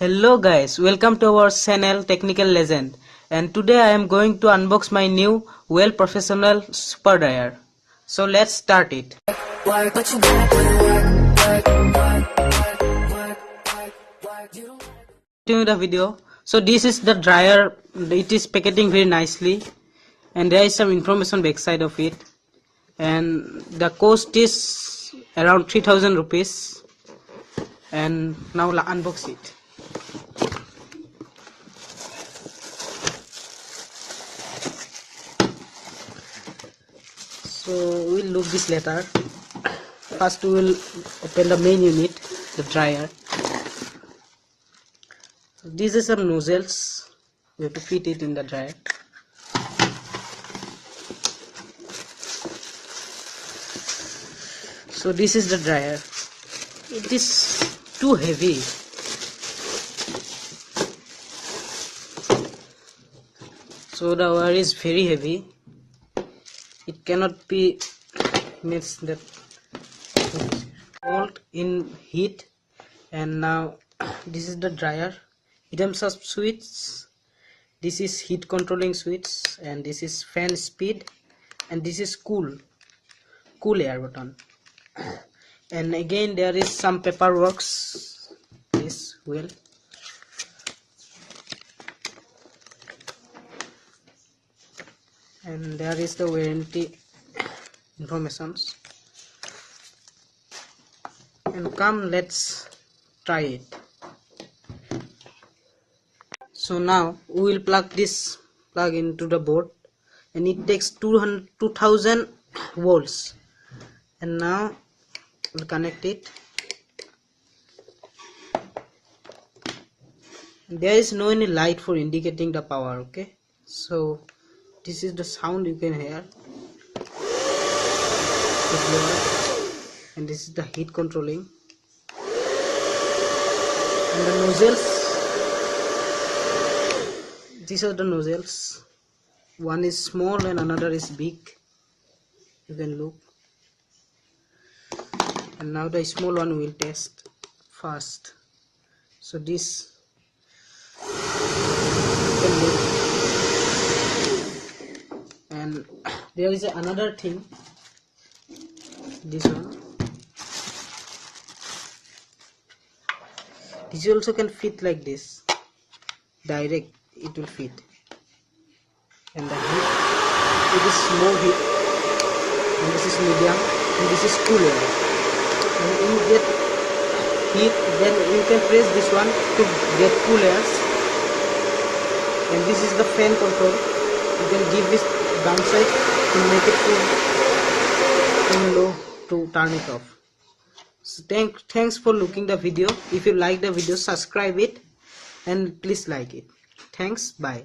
Hello guys, welcome to our channel Technical Legend, and today I am going to unbox my new WAHL Professional Super Dryer. So let's start it. Continue the video. So this is the dryer. It is packaging very nicely, and there is some information backside of it, and the cost is around 3000 rupees. And now unbox it. So we'll look this later. First we will open the main unit, the dryer. These are some nozzles. We have to fit it in the dryer. So this is the dryer. It is too heavy. So the wire is very heavy. It cannot be missed that hold in heat. And now this is the dryer. In terms of switch, this is heat controlling switch, and this is fan speed, and this is cool air button. And again there is some paperwork. This wheel, and there is the warranty informations. And come, let's try it. So now we will plug into the board, and it takes 2000 volts. And now we'll connect it. There is no any light for indicating the power. Okay, so this is the sound you can hear, and this is the heat controlling. And the nozzles, these are the nozzles. One is small and another is big. You can look. And now the small one will test first. So this you can look. And there is another thing, this one. This also can fit like this, direct it will fit. And the heat, it is more heat, and this is medium, and this is cool air. And when you get heat, then you can press this one to get cool airs. And this is the fan control. You can give this downside to make it too low to turn it off. So thanks for looking the video. If you like the video, subscribe it and please like it. Thanks, bye.